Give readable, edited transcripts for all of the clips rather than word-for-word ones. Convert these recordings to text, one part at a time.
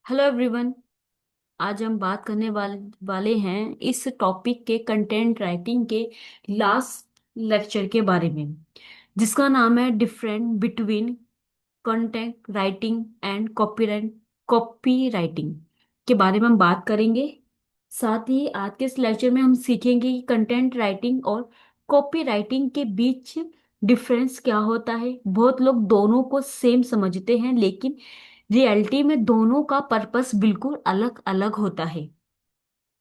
Hello everyone. आज हम बात करने वाले हैं इस टॉपिक के कंटेंट राइटिंग के लास्ट लेक्चर के बारे में, जिसका नाम है different between content writing and copy writing के बारे में हम बात करेंगे। साथ ही आज के इस लेक्चर में हम सीखेंगे कि कंटेंट राइटिंग और कॉपी राइटिंग के बीच डिफरेंस क्या होता है। बहुत लोग दोनों को सेम समझते हैं, लेकिन रियलिटी में दोनों का पर्पस बिल्कुल अलग अलग होता है।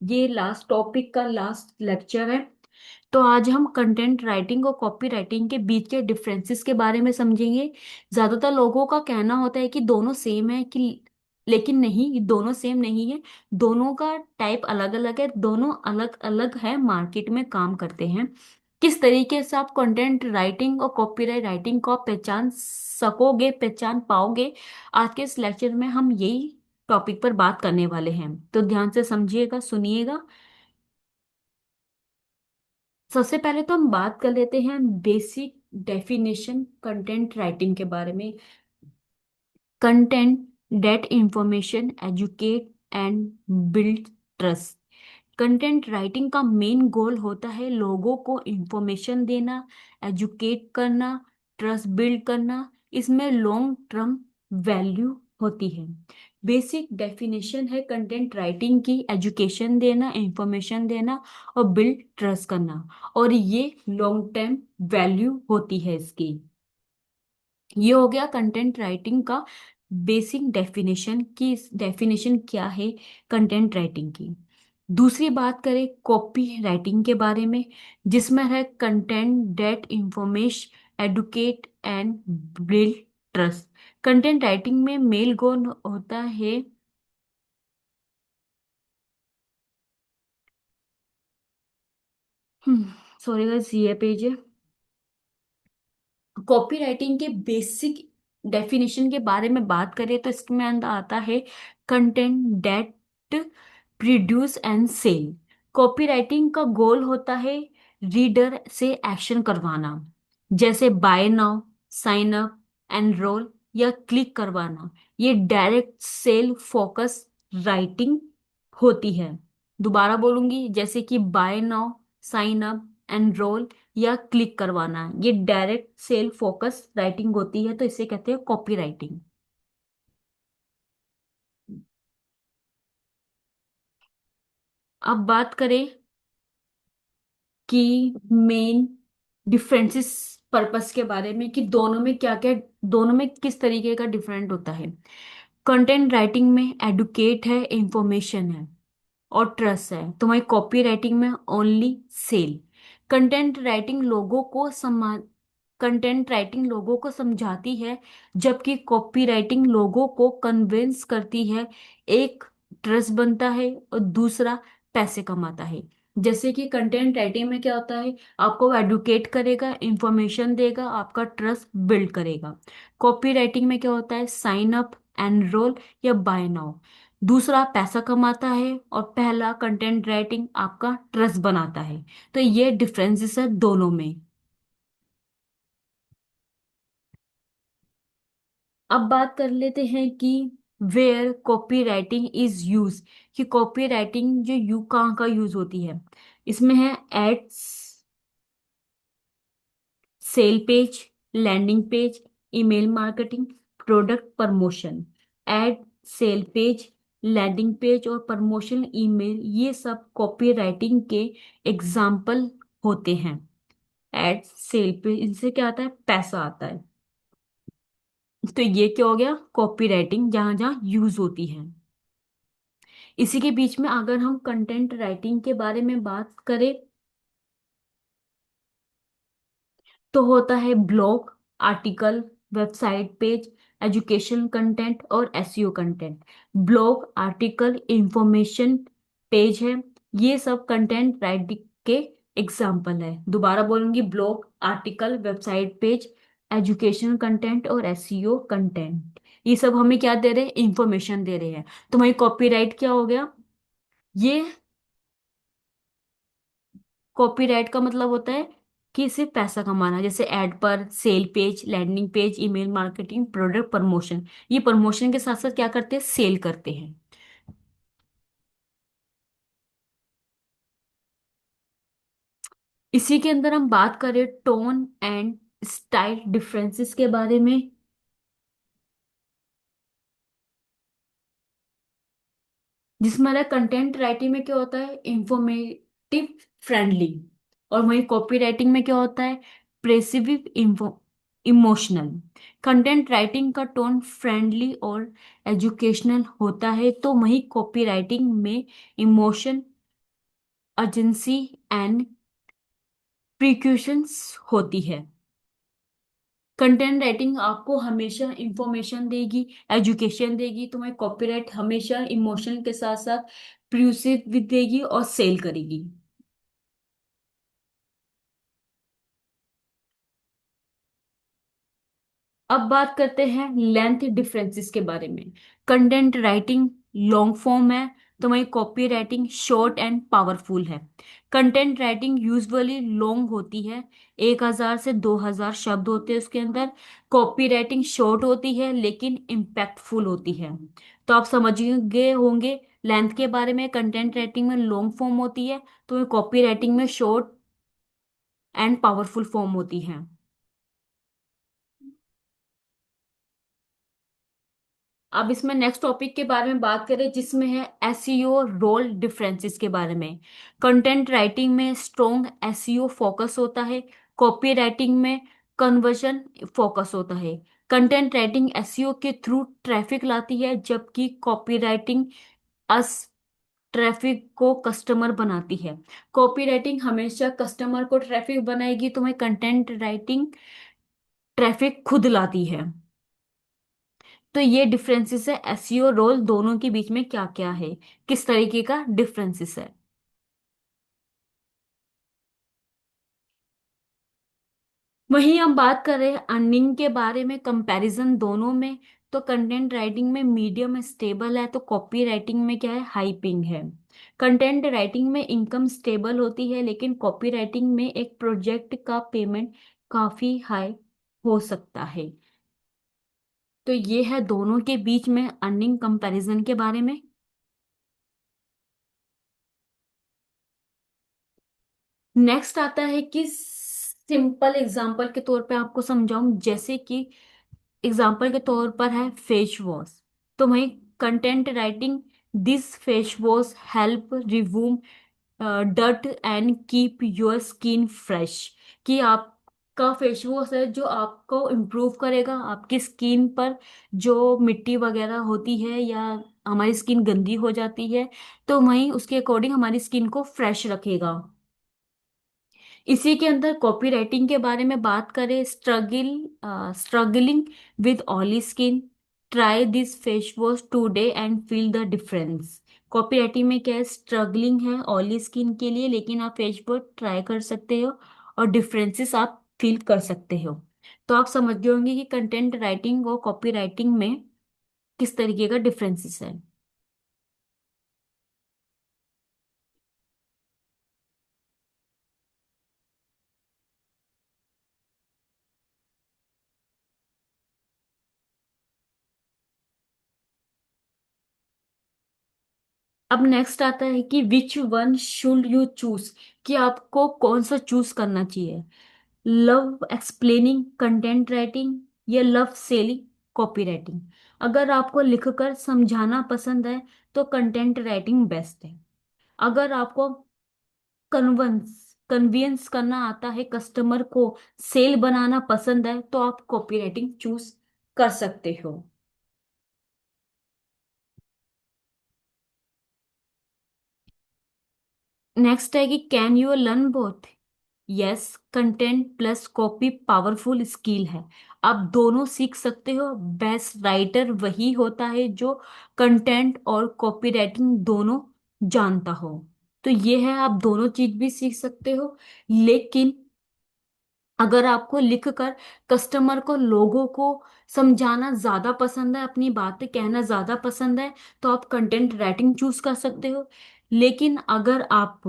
ये लास्ट टॉपिक का लास्ट लेक्चर है। तो आज हम कंटेंट राइटिंग और कॉपी राइटिंग के बीच के डिफरेंसेस के बारे में समझेंगे। ज्यादातर लोगों का कहना होता है कि दोनों सेम है, कि लेकिन नहीं, ये दोनों सेम नहीं है। दोनों का टाइप अलग अलग है, दोनों अलग अलग है, मार्केट में काम करते हैं। किस तरीके से आप कंटेंट राइटिंग और कॉपीराइट राइटिंग को आप पहचान सकोगे, पहचान पाओगे, आज के इस लेक्चर में हम यही टॉपिक पर बात करने वाले हैं। तो ध्यान से समझिएगा, सुनिएगा। सबसे पहले तो हम बात कर लेते हैं बेसिक डेफिनेशन कंटेंट राइटिंग के बारे में। Content that information educate and build trust. Content writing का मेन गोल होता है लोगों को इंफॉर्मेशन देना, एजुकेट करना, ट्रस्ट बिल्ड करना। इसमें लॉन्ग टर्म वैल्यू होती है। बेसिक डेफिनेशन है कंटेंट राइटिंग की, एजुकेशन देना, इंफॉर्मेशन देना और बिल्ड ट्रस्ट करना। और ये लॉन्ग टर्म वैल्यू होती है इसकी। ये हो गया कंटेंट राइटिंग का बेसिक डेफिनेशन की। डेफिनेशन क्या है कंटेंट राइटिंग की। दूसरी बात करें कॉपी राइटिंग के बारे में, जिसमें है content that information educate and build trust. Content writing में मेल गोल होता है। सॉरी गाइस, ये पेज है। कॉपी राइटिंग के बेसिक डेफिनेशन के बारे में बात करें तो इसमें अंदर आता है content that produce and sell. Copy writing का गोल होता है रीडर से एक्शन करवाना, जैसे buy now, sign up, enrol या क्लिक करवाना। ये डायरेक्ट सेल फोकस राइटिंग होती है। दोबारा बोलूंगी, जैसे कि buy now, sign up, enrol या क्लिक करवाना, ये डायरेक्ट सेल फोकस राइटिंग होती है, तो इसे कहते हैं कॉपी राइटिंग। अब बात करें कि मेन डिफरेंसेस पर्पस के बारे में, कि दोनों में क्या क्या, दोनों में किस तरीके का डिफरेंट होता है। कंटेंट राइटिंग में एडुकेट है, इंफॉर्मेशन है और ट्रस्ट है। तुम्हारी कॉपी राइटिंग में ओनली सेल। कंटेंट राइटिंग लोगों को समा कंटेंट राइटिंग लोगों को समझाती है, जबकि कॉपी राइटिंग लोगों को कन्विंस करती है। एक ट्रस्ट बनता है और दूसरा पैसे कमाता है। जैसे कि कंटेंट राइटिंग में क्या होता है, आपको एडुकेट करेगा, इंफॉर्मेशन देगा, आपका ट्रस्ट बिल्ड करेगा। कॉपी राइटिंग में क्या होता है, साइन अप, एनरोल या बाय नाउ। दूसरा पैसा कमाता है और पहला कंटेंट राइटिंग आपका ट्रस्ट बनाता है। तो ये डिफरेंसेस है दोनों में। अब बात कर लेते हैं कि where copy writing is use, कि कॉपी राइटिंग जो यू कहाँ का यूज होती है। इसमें है ads, sale page, landing page, email marketing, product promotion. Ad, sale page, landing page और प्रमोशन ईमेल, ये सब कॉपी राइटिंग के एग्जाम्पल होते हैं। एड, सेल पेज, इनसे क्या आता है, पैसा आता है। तो ये क्या हो गया, कॉपी राइटिंग जहां जहां यूज होती है। इसी के बीच में अगर हम कंटेंट राइटिंग के बारे में बात करें तो होता है blog, article, website page, education content और SEO content. Blog, article, information page है, ये सब कंटेंट राइटिंग के एग्जाम्पल है। दोबारा बोलूंगी, blog, article, website page, education content और एसईओ कंटेंट। ये सब हमें क्या दे रहे हैं, इंफॉर्मेशन दे रहे हैं। तो वही कॉपीराइट क्या हो गया, ये कॉपीराइट का मतलब होता है कि इसे पैसा कमाना, जैसे एड पर, sale page, landing page, email marketing, product promotion. ये प्रमोशन के साथ साथ क्या करते हैं, सेल करते हैं। इसी के अंदर हम बात करें टोन एंड स्टाइल डिफरेंसेस के बारे में, जिसमें कंटेंट राइटिंग में क्या होता है, इंफॉर्मेटिव, फ्रेंडली, और वहीं कॉपी राइटिंग में क्या होता है, प्रेसिव, इमोशनल। कंटेंट राइटिंग का टोन फ्रेंडली और एजुकेशनल होता है, तो वहीं कॉपी राइटिंग में इमोशन, अर्जेंसी एंड प्रिकॉशंस होती है। कंटेंट राइटिंग आपको हमेशा इंफॉर्मेशन देगी, एजुकेशन देगी, तो मैं कॉपीराइट हमेशा इमोशन के साथ साथ प्रूसिव भी देगी और सेल करेगी। अब बात करते हैं लेंथ डिफरेंसेस के बारे में। कंटेंट राइटिंग लॉन्ग फॉर्म है, तो वही copy writing short and powerful है। कंटेंट राइटिंग यूजुअली लॉन्ग होती है, 1,000 से 2,000 शब्द होते हैं उसके अंदर। कॉपी राइटिंग शॉर्ट होती है लेकिन इम्पैक्टफुल होती है। तो आप समझ गए होंगे लेंथ के बारे में। कंटेंट राइटिंग में लॉन्ग फॉर्म होती है, तो कॉपी राइटिंग में शॉर्ट एंड पावरफुल फॉर्म होती है। अब इसमें नेक्स्ट टॉपिक के बारे में बात करें, जिसमें है एसईओ रोल डिफरेंसेस के बारे में। कंटेंट राइटिंग में स्ट्रॉन्ग एसईओ फोकस होता है, कॉपी राइटिंग में कन्वर्जन फोकस होता है। कंटेंट राइटिंग एसईओ के थ्रू ट्रैफिक लाती है, जबकि कॉपी राइटिंग अस ट्रैफिक को कस्टमर बनाती है। कॉपी राइटिंग हमेशा कस्टमर को ट्रैफिक बनाएगी, तो मैं कंटेंट राइटिंग ट्रैफिक खुद लाती है। तो ये डिफरेंसेस है एसईओ रोल दोनों के बीच में, क्या क्या है, किस तरीके का डिफरेंसेस है। वहीं हम बात कर रहे हैं अर्निंग के बारे में, कंपैरिजन दोनों में। तो कंटेंट राइटिंग में मीडियम स्टेबल है, तो कॉपी राइटिंग में क्या है, हाइपिंग है। कंटेंट राइटिंग में इनकम स्टेबल होती है, लेकिन कॉपी राइटिंग में एक प्रोजेक्ट का पेमेंट काफी हाई हो सकता है। तो ये है दोनों के बीच में अर्निंग कंपैरिजन के बारे में। नेक्स्ट आता है कि सिंपल एग्जांपल के तौर पे आपको समझाऊं, जैसे कि एग्जांपल के तौर पर है फेस वॉश। तो वही content writing, this face wash help remove dirt and keep your skin fresh. कि आपका फेस वॉश है जो आपको इम्प्रूव करेगा, आपकी स्किन पर जो मिट्टी वगैरह होती है या हमारी स्किन गंदी हो जाती है, तो वही उसके अकॉर्डिंग हमारी स्किन को फ्रेश रखेगा। इसी के अंदर कॉपी राइटिंग के बारे में बात करें, struggling with oily skin, try this face wash today and feel the difference. Copy writing में क्या है, स्ट्रगलिंग है ऑयली स्किन के लिए, लेकिन आप फेस वॉश ट्राई कर सकते हो और डिफरेंसेस आप फील कर सकते हो। तो आप समझ गए होंगे कि कंटेंट राइटिंग और कॉपी राइटिंग में किस तरीके का डिफरेंसेस है। अब नेक्स्ट आता है कि which one should you choose, कि आपको कौन सा चूज करना चाहिए, लव एक्सप्लेनिंग कंटेंट राइटिंग या लव सेलिंग कॉपी राइटिंग। अगर आपको लिखकर समझाना पसंद है तो कंटेंट राइटिंग बेस्ट है। अगर आपको कन्विंस करना आता है, कस्टमर को सेल बनाना पसंद है, तो आप कॉपी राइटिंग चूज कर सकते हो। नेक्स्ट है कि can you learn both. Yes, content plus copy powerful skill है। आप दोनों सीख सकते हो। बेस्ट राइटर वही होता है जो कंटेंट और कॉपी राइटिंग दोनों जानता हो। तो ये है, आप दोनों चीज भी सीख सकते हो। लेकिन अगर आपको लिखकर कस्टमर को, लोगों को समझाना ज्यादा पसंद है, अपनी बातें कहना ज्यादा पसंद है, तो आप कंटेंट राइटिंग चूज कर सकते हो। लेकिन अगर आप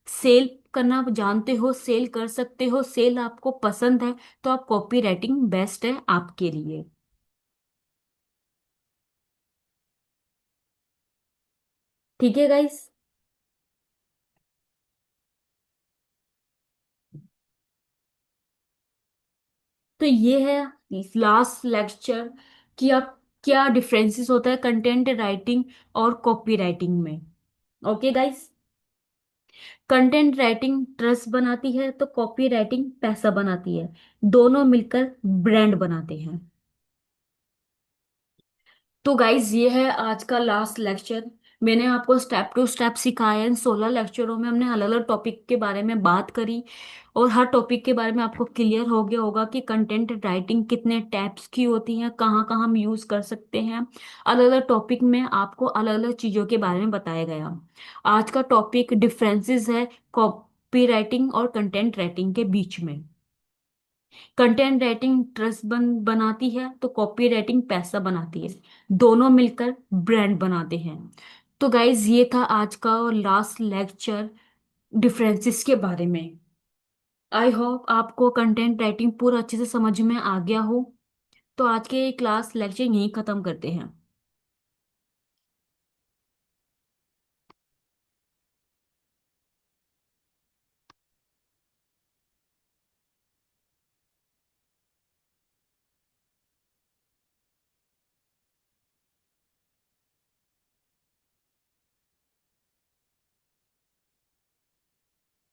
सेल करना जानते हो, सेल कर सकते हो, सेल आपको पसंद है, तो आप कॉपी राइटिंग बेस्ट है आपके लिए। ठीक है गाइस। तो ये है लास्ट लेक्चर कि आप क्या डिफरेंसेस होता है कंटेंट राइटिंग और कॉपी राइटिंग में। Okay guys. Content writing trust बनाती है तो कॉपी राइटिंग पैसा बनाती है। दोनों मिलकर ब्रांड बनाते हैं। तो गाइज ये है आज का लास्ट लेक्चर। मैंने आपको स्टेप टू स्टेप सिखाया है। 16 लेक्चरों में हमने अलग अलग टॉपिक के बारे में बात करी, और हर टॉपिक के बारे में आपको क्लियर हो गया होगा कि कंटेंट राइटिंग कितने टाइप्स की होती है, कहाँ कहाँ हम यूज कर सकते हैं। अलग अलग टॉपिक में आपको अलग अलग चीजों के बारे में बताया गया। आज का टॉपिक डिफरेंसेस है कॉपी राइटिंग और कंटेंट राइटिंग के बीच में। कंटेंट राइटिंग ट्रस्ट बनाती है तो कॉपी राइटिंग पैसा बनाती है। दोनों मिलकर ब्रांड बनाते हैं। तो गाइज ये था आज का लास्ट लेक्चर डिफरेंसेस के बारे में। आई होप आपको कंटेंट राइटिंग पूरा अच्छे से समझ में आ गया हो। तो आज के क्लास लेक्चर यहीं खत्म करते हैं।